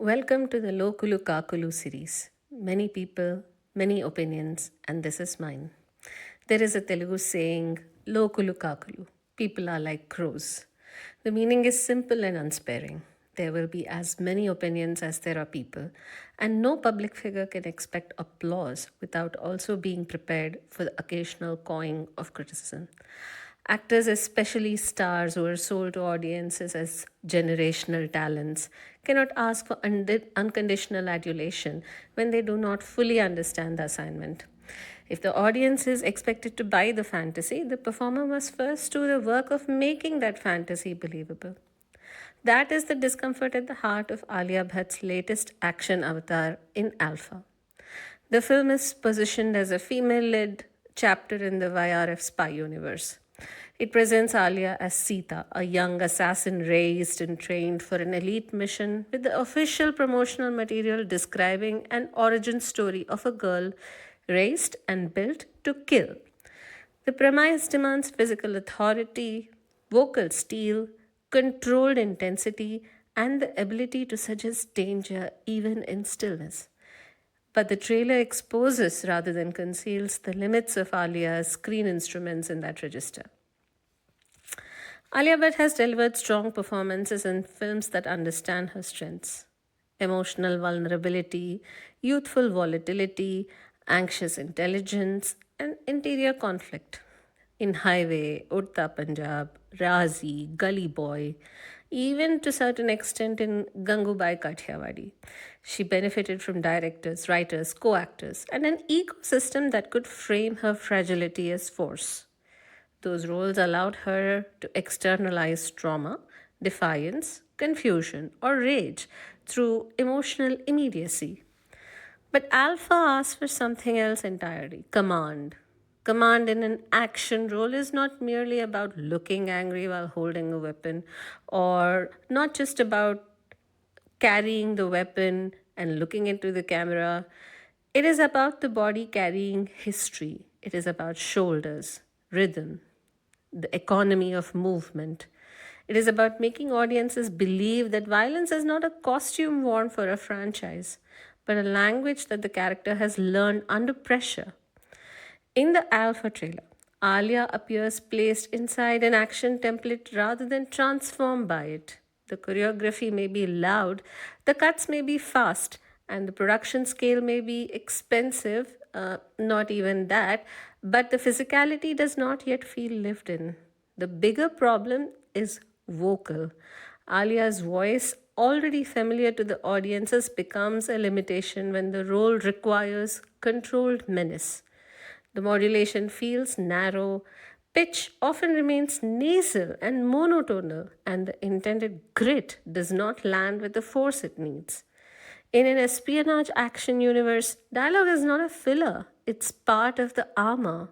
Welcome to the Lokulu Kaakulu series. Many people, many opinions, and this is mine. There is a Telugu saying, Lokulu Kaakulu, people are like crows. The meaning is simple and unsparing. There will be as many opinions as there are people, and no public figure can expect applause without also being prepared for the occasional cawing of criticism. Actors, especially stars who are sold to audiences as generational talents, cannot ask for unconditional adulation when they do not fully understand the assignment. If the audience is expected to buy the fantasy, the performer must first do the work of making that fantasy believable. That is the discomfort at the heart of Alia Bhatt's latest action avatar in Alpha. The film is positioned as a female led chapter in the YRF spy universe. It presents Alia as Sita, a young assassin raised and trained for an elite mission, with the official promotional material describing an origin story of a girl raised and built to kill. The premise demands physical authority, vocal steel, controlled intensity, and the ability to suggest danger even in stillness. But the trailer exposes rather than conceals the limits of Alia's screen instruments in that register. Alia Bhatt has delivered strong performances in films that understand her strengths: emotional vulnerability, youthful volatility, anxious intelligence, and interior conflict. In Highway, Udta Punjab, Razi, Gully Boy, even to a certain extent in Gangubai Kathiawadi. She benefited from directors, writers, co actors, and an ecosystem that could frame her fragility as force. Those roles allowed her to externalize trauma, defiance, confusion, or rage through emotional immediacy. But Alpha asks for something else entirely: command. Command in an action role is not merely about looking angry while holding a weapon, or not just about carrying the weapon and looking into the camera. It is about the body carrying history. It is about shoulders, rhythm, the economy of movement. It is about making audiences believe that violence is not a costume worn for a franchise, but a language that the character has learned under pressure. In the Alpha trailer, Alia appears placed inside an action template rather than transformed by it. The choreography may be loud, the cuts may be fast, and the production scale may be expensive, not even that, but the physicality does not yet feel lived in. The bigger problem is vocal. Alia's voice, already familiar to the audiences, becomes a limitation when the role requires controlled menace. The modulation feels narrow, pitch often remains nasal and monotonal, and the intended grit does not land with the force it needs. In an espionage action universe, dialogue is not a filler, it's part of the armor.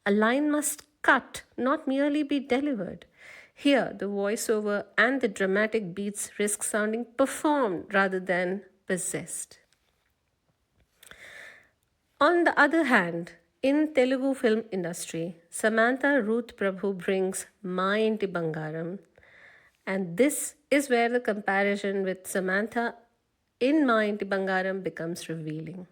A line must cut, not merely be delivered. Here, the voiceover and the dramatic beats risk sounding performed rather than possessed. On the other hand, in Telugu film industry, Samantha Ruth Prabhu brings Ma Inti Bangaram, and this is where the comparison with Samantha in Ma Inti Bangaram becomes revealing.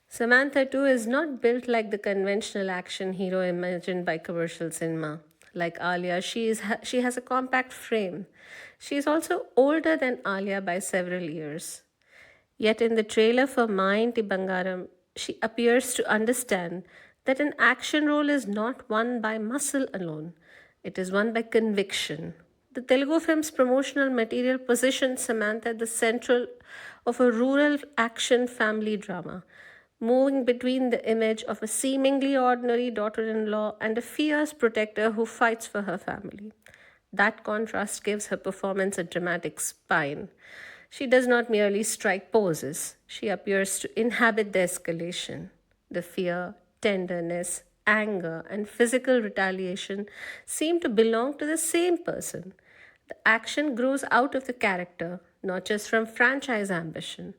Samantha too is not built like the conventional action hero imagined by commercial cinema. Like Alia, she has a compact frame. She is also older than Alia by several years. Yet in the trailer for Ma Inti Bangaram, she appears to understand that an action role is not won by muscle alone, it is won by conviction. The Telugu film's promotional material positions Samantha at the central of a rural action family drama, moving between the image of a seemingly ordinary daughter in law and a fierce protector who fights for her family. That contrast gives her performance a dramatic spine. She does not merely strike poses, she appears to inhabit the escalation. The fear, tenderness, anger, and physical retaliation seem to belong to the same person. The action grows out of the character, not just from franchise ambition.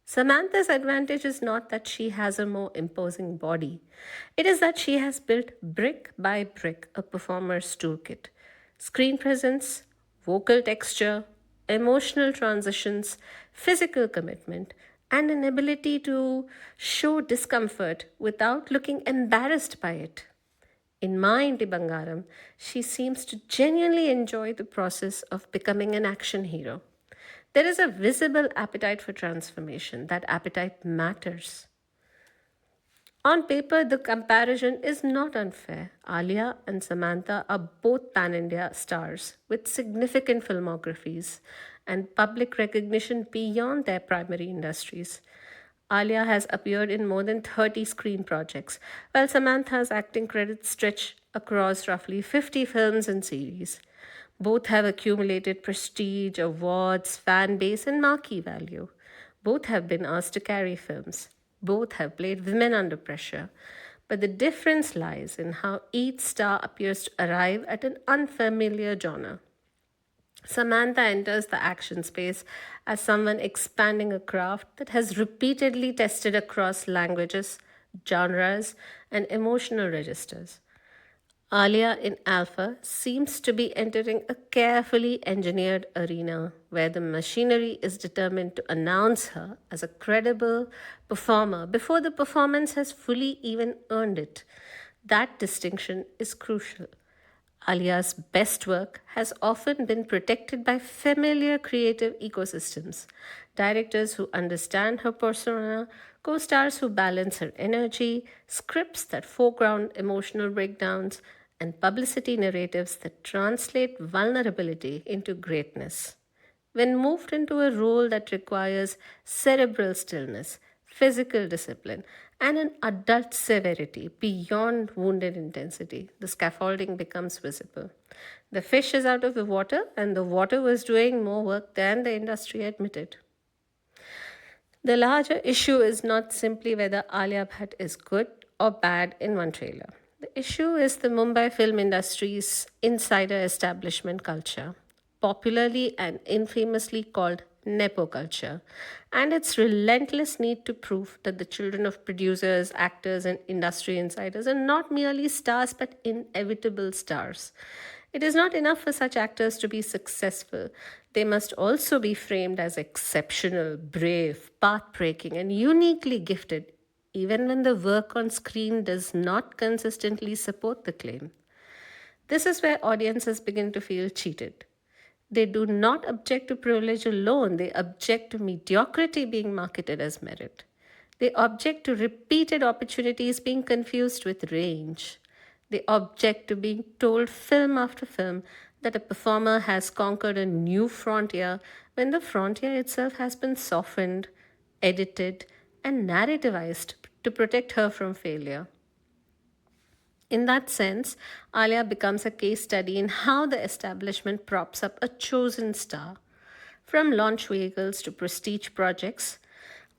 Samantha's advantage is not that she has a more imposing body. It is that she has built brick by brick a performer's toolkit: screen presence, vocal texture, emotional transitions, physical commitment, and an ability to show discomfort without looking embarrassed by it. In Ma Inti Bangaram, she seems to genuinely enjoy the process of becoming an action hero. There is a visible appetite for transformation. That appetite matters. On paper, the comparison is not unfair. Alia and Samantha are both pan India stars with significant filmographies and public recognition beyond their primary industries. Alia has appeared in more than 30 screen projects, while Samantha's acting credits stretch across roughly 50 films and series. Both have accumulated prestige, awards, fan base, and marquee value. Both have been asked to carry films. Both have played women under pressure. But the difference lies in how each star appears to arrive at an unfamiliar genre. Samantha enters the action space as someone expanding a craft that has repeatedly tested across languages, genres, and emotional registers. Alia in Alpha seems to be entering a carefully engineered arena where the machinery is determined to announce her as a credible performer before the performance has fully even earned it. That distinction is crucial. Alia's best work has often been protected by familiar creative ecosystems. Directors who understand her persona, co stars who balance her energy, scripts that foreground emotional breakdowns, and publicity narratives that translate vulnerability into greatness. When moved into a role that requires cerebral stillness, physical discipline, and an adult severity beyond wounded intensity, the scaffolding becomes visible. The fish is out of the water, and the water was doing more work than the industry admitted. The larger issue is not simply whether Alia Bhatt is good or bad in one trailer. The issue is the Mumbai film industry's insider establishment culture, popularly and infamously called Nepo culture, and its relentless need to prove that the children of producers, actors, and industry insiders are not merely stars but inevitable stars. It is not enough for such actors to be successful. They must also be framed as exceptional, brave, path breaking, and uniquely gifted, even when the work on screen does not consistently support the claim. This is where audiences begin to feel cheated. They do not object to privilege alone, they object to mediocrity being marketed as merit. They object to repeated opportunities being confused with range. They object to being told film after film that a performer has conquered a new frontier when the frontier itself has been softened, edited, and narrativized to protect her from failure. In that sense, Alia becomes a case study in how the establishment props up a chosen star. From launch vehicles to prestige projects,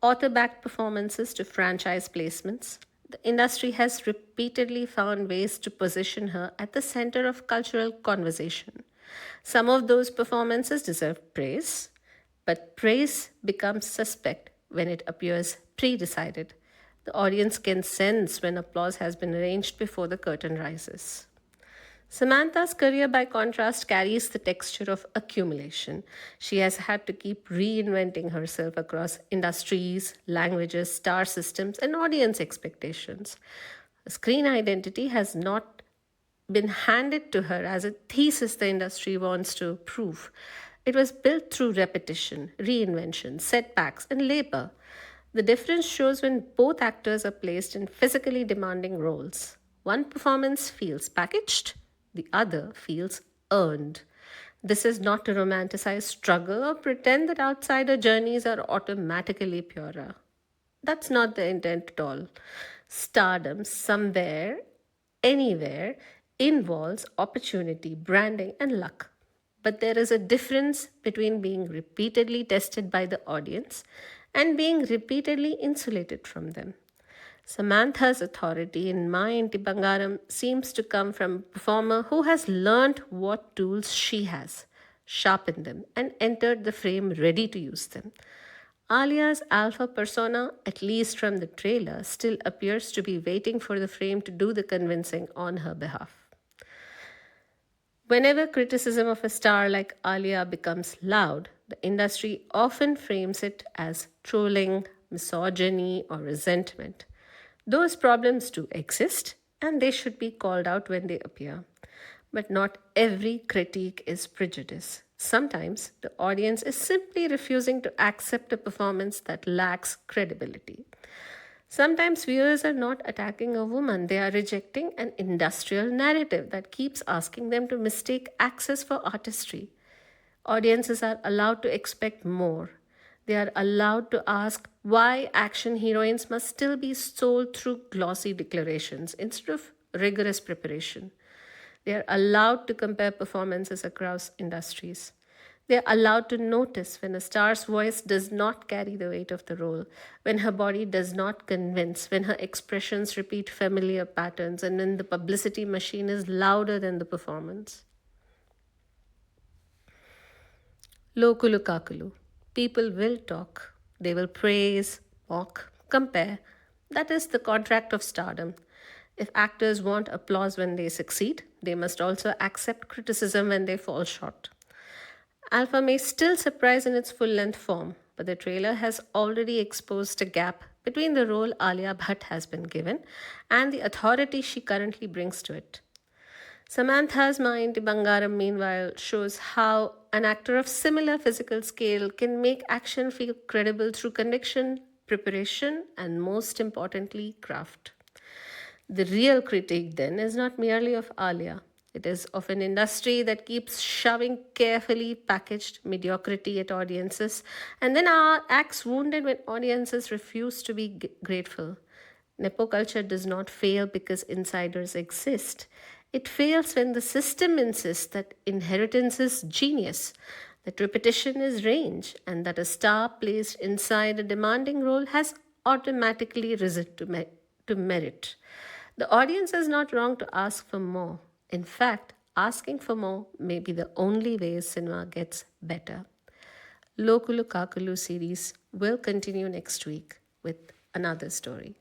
author backed performances to franchise placements, the industry has repeatedly found ways to position her at the center of cultural conversation. Some of those performances deserve praise, but praise becomes suspect when it appears pre decided. The audience can sense when applause has been arranged before the curtain rises. Samantha's career, by contrast, carries the texture of accumulation. She has had to keep reinventing herself across industries, languages, star systems, and audience expectations. Her screen identity has not been handed to her as a thesis the industry wants to prove. It was built through repetition, reinvention, setbacks, and labor. The difference shows when both actors are placed in physically demanding roles. One performance feels packaged, the other feels earned. This is not to romanticize struggle or pretend that outsider journeys are automatically purer. That's not the intent at all. Stardom, somewhere, anywhere, involves opportunity, branding, and luck. But there is a difference between being repeatedly tested by the audience and being repeatedly insulated from them. Samantha's authority in Ma Inti Bangaram seems to come from a performer who has learned what tools she has, sharpened them, and entered the frame ready to use them. Alia's alpha persona, at least from the trailer, still appears to be waiting for the frame to do the convincing on her behalf. Whenever criticism of a star like Alia becomes loud, the industry often frames it as trolling, misogyny, or resentment. Those problems do exist, and they should be called out when they appear. But not every critique is prejudice. Sometimes the audience is simply refusing to accept a performance that lacks credibility. Sometimes viewers are not attacking a woman, they are rejecting an industrial narrative that keeps asking them to mistake access for artistry. Audiences are allowed to expect more. They are allowed to ask why action heroines must still be sold through glossy declarations instead of rigorous preparation. They are allowed to compare performances across industries. They are allowed to notice when a star's voice does not carry the weight of the role, when her body does not convince, when her expressions repeat familiar patterns, and when the publicity machine is louder than the performance. Lokulu Kaakulu. People will talk. They will praise, mock, compare. That is the contract of stardom. If actors want applause when they succeed, they must also accept criticism when they fall short. Alpha may still surprise in its full length form, but the trailer has already exposed a gap between the role Alia Bhatt has been given and the authority she currently brings to it. Samantha's Mind Bangaram, meanwhile, shows how an actor of similar physical scale can make action feel credible through conviction, preparation, and most importantly, craft. The real critique then is not merely of Alia. It is of an industry that keeps shoving carefully packaged mediocrity at audiences and then acts wounded when audiences refuse to be grateful. Nepo culture does not fail because insiders exist. It fails when the system insists that inheritance is genius, that repetition is range, and that a star placed inside a demanding role has automatically risen to merit. The audience is not wrong to ask for more. In fact, asking for more may be the only way cinema gets better. Lokulu Kaakulu series will continue next week with another story.